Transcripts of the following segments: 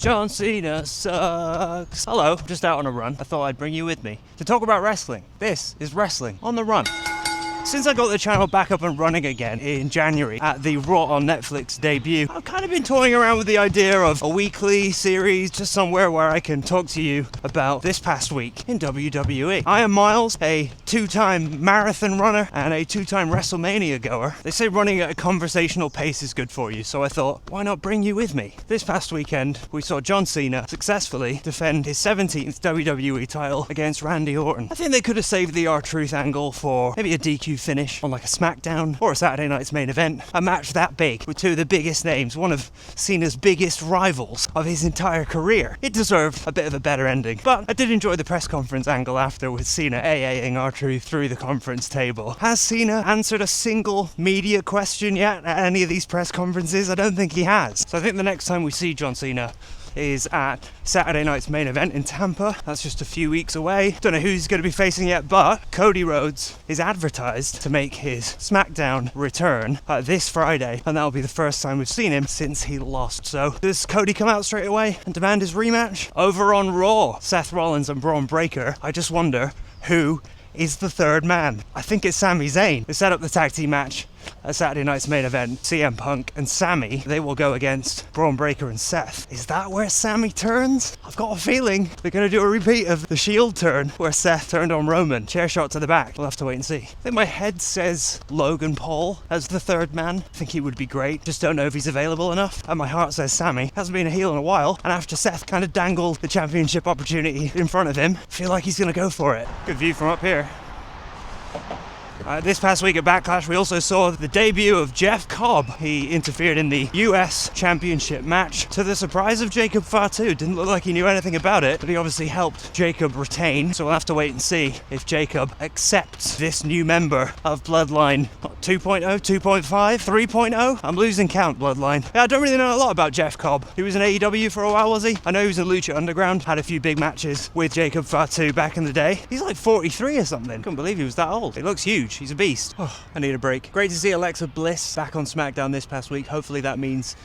John Cena sucks. Hello, just out on a run. I thought I'd bring you with me to talk about wrestling. This is Wrestling on the Run. Since I got the channel back up and running again in January at the Raw on Netflix debut, I've kind of been toying around with the idea of a weekly series, just somewhere where I can talk to you about this past week in WWE. I am Myles, a two-time marathon runner and a two-time WrestleMania goer. They say running at a conversational pace is good for you, so I thought, why not bring you with me? This past weekend, we saw John Cena successfully defend his 17th WWE title against Randy Orton. I think they could have saved the R-Truth angle for maybe a DQ finish on like a SmackDown or a Saturday night's main event. A match that big with two of the biggest names, one of Cena's biggest rivals of his entire career. It deserved a bit of a better ending, but I did enjoy the press conference angle after, with Cena AAing R-Truth through the conference table. Has Cena answered a single media question yet at any of these press conferences? I don't think he has. So I think the next time we see John Cena is at Saturday night's main event in Tampa. That's just a few weeks away. Don't know who he's going to be facing yet, but Cody Rhodes is advertised to make his SmackDown return this Friday, and that'll be the first time we've seen him since he lost. So does Cody come out straight away and demand his rematch? Over on Raw, Seth Rollins and Bron Breakker. I just wonder who is the third man. I think it's Sami Zayn. They set up the tag team match at Saturday night's main event. CM Punk and Sami, they will go against Bron Breakker and Seth. Is that where Sami turns? I've got a feeling they're going to do a repeat of the Shield turn where Seth turned on Roman. Chair shot to the back. We'll have to wait and see. I think my head says Logan Paul as the third man. I think he would be great. Just don't know if he's available enough. And my heart says Sami. Hasn't been a heel in a while, and after Seth kind of dangled the championship opportunity in front of him, I feel like he's going to go for it. Good view from up here. This past week at Backlash, we also saw the debut of Jeff Cobb. He interfered in the US Championship match to the surprise of Jacob Fatu. Didn't look like he knew anything about it, but he obviously helped Jacob retain. So we'll have to wait and see if Jacob accepts this new member of Bloodline 2.0, 2.5, 3.0. I'm losing count, Bloodline. Yeah, I don't really know a lot about Jeff Cobb. He was in AEW for a while, was he? I know he was in Lucha Underground, had a few big matches with Jacob Fatu back in the day. He's like 43 or something. Couldn't believe he was that old. He looks huge. He's a beast. Oh, I need a break. Great to see Alexa Bliss back on SmackDown this past week. Hopefully that means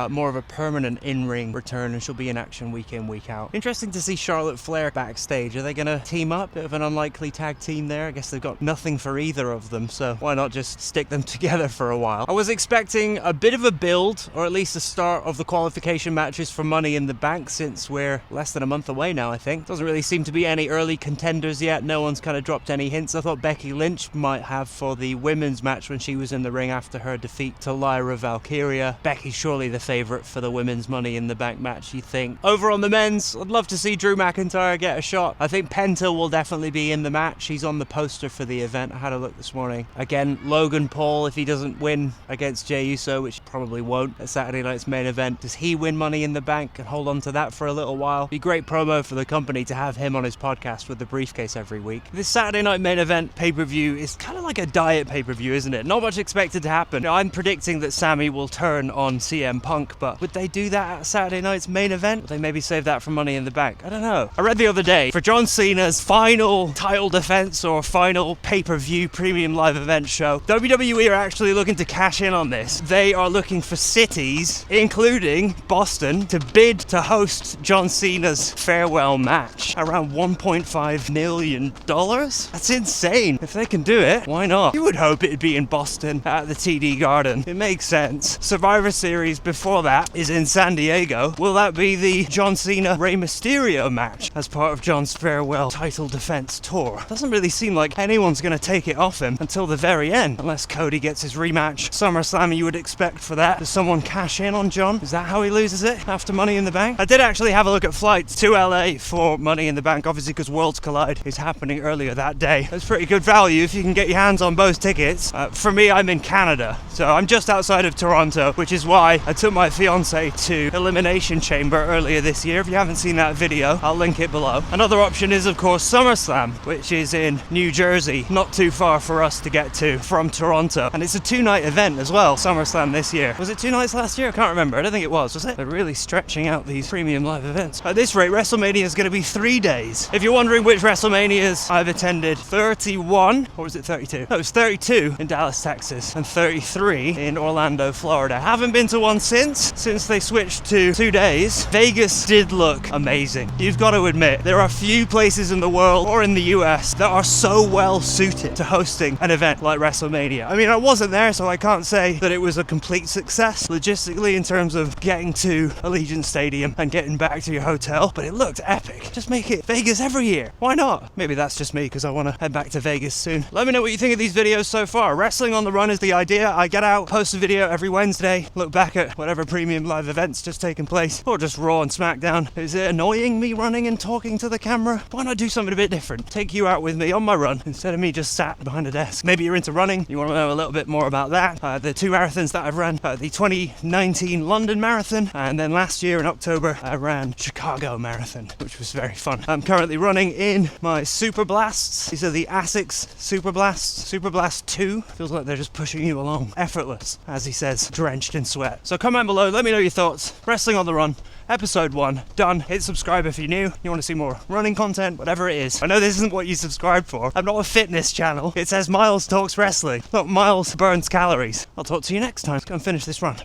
more of a permanent in-ring return, and she'll be in action week in, week out. Interesting to see Charlotte Flair backstage. Are they going to team up? Bit of an unlikely tag team there. I guess they've got nothing for either of them, so why not just stick them together for a while? I was expecting a bit of a build, or at least the start of the qualification matches for Money in the Bank, since we're less than a month away now, I think. Doesn't really seem to be any early contenders yet. No one's kind of dropped any hints. I thought Becky Lynch might have for the women's match when she was in the ring after her defeat to Lyra Valkyria. Becky's surely the favourite for the women's Money in the Bank match, you think. Over on the men's, I'd love to see Drew McIntyre get a shot. I think Penta will definitely be in the match. He's on the poster for the event. I had a look this morning. Again, Logan Paul, if he doesn't win against Jey Uso, which he probably won't at Saturday night's main event, does he win Money in the Bank and hold on to that for a little while? Be great promo for the company to have him on his podcast with the briefcase every week. This Saturday night main event pay-per-view is kind of like a diet pay-per-view, isn't it? Not much expected to happen. Now, I'm predicting that Sami will turn on CM Punk, but would they do that at Saturday night's main event? Would they maybe save that for Money in the Bank? I don't know. I read the other day, for John Cena's final title defense or final pay-per-view premium live event show, WWE are actually looking to cash in on this. They are looking for cities, including Boston, to bid to host John Cena's farewell match. Around $1.5 million? That's insane. If they can do it, why not? You would hope it'd be in Boston at the TD Garden. It makes sense. Survivor Series before that is in San Diego. Will that be the John Cena Rey Mysterio match as part of John's farewell title defense tour? Doesn't really seem like anyone's going to take it off him until the very end, unless Cody gets his rematch. SummerSlam you would expect for that. Does someone cash in on John? Is that how he loses it after Money in the Bank? I did actually have a look at flights to LA for Money in the Bank, obviously because Worlds Collide is happening earlier that day. That's pretty good value if you can get your hands on both tickets. For me, I'm in Canada, so I'm just outside of Toronto, which is why I took my fiance to Elimination Chamber earlier this year. If you haven't seen that video, I'll link it below. Another option is of course SummerSlam, which is in New Jersey, not too far for us to get to from Toronto, and it's a 2-night event as well. SummerSlam this year, was it 2 nights last year? I can't remember. I don't think it was it? They're really stretching out these premium live events. At this rate, WrestleMania is going to be 3 days. If you're wondering which WrestleManias I've attended, 31, or was it 32? No, it was 32 in Dallas, Texas, and 33 in Orlando, Florida. Haven't been to one since since they switched to 2 days, Vegas did look amazing. You've got to admit, there are few places in the world or in the US that are so well suited to hosting an event like WrestleMania. I mean, I wasn't there, so I can't say that it was a complete success logistically in terms of getting to Allegiant Stadium and getting back to your hotel, but it looked epic. Just make it Vegas every year. Why not? Maybe that's just me because I want to head back to Vegas soon. Let me know what you think of these videos so far. Wrestling on the Run is the idea. I get out, post a video every Wednesday, look back at whatever premium live events just taken place, or just Raw and SmackDown. Is it annoying me running and talking to the camera? Why not do something a bit different? Take you out with me on my run instead of me just sat behind a desk. Maybe you're into running, you want to know a little bit more about that. The 2 marathons that I've ran, the 2019 London Marathon, and then last year in October I ran Chicago Marathon, which was very fun. I'm currently running in my Super Blasts. These are the Asics Super Blasts. Super Blast 2. Feels like they're just pushing you along. Effortless, as he says, drenched in sweat. So comment below, let me know your thoughts. Wrestling on the Run, episode 1, done. Hit subscribe if you're new. You want to see more running content, whatever it is. I know this isn't what you subscribe for. I'm not a fitness channel. It says Myles Talks Wrestling, not Myles Burns Calories. I'll talk to you next time. Let's go and finish this run.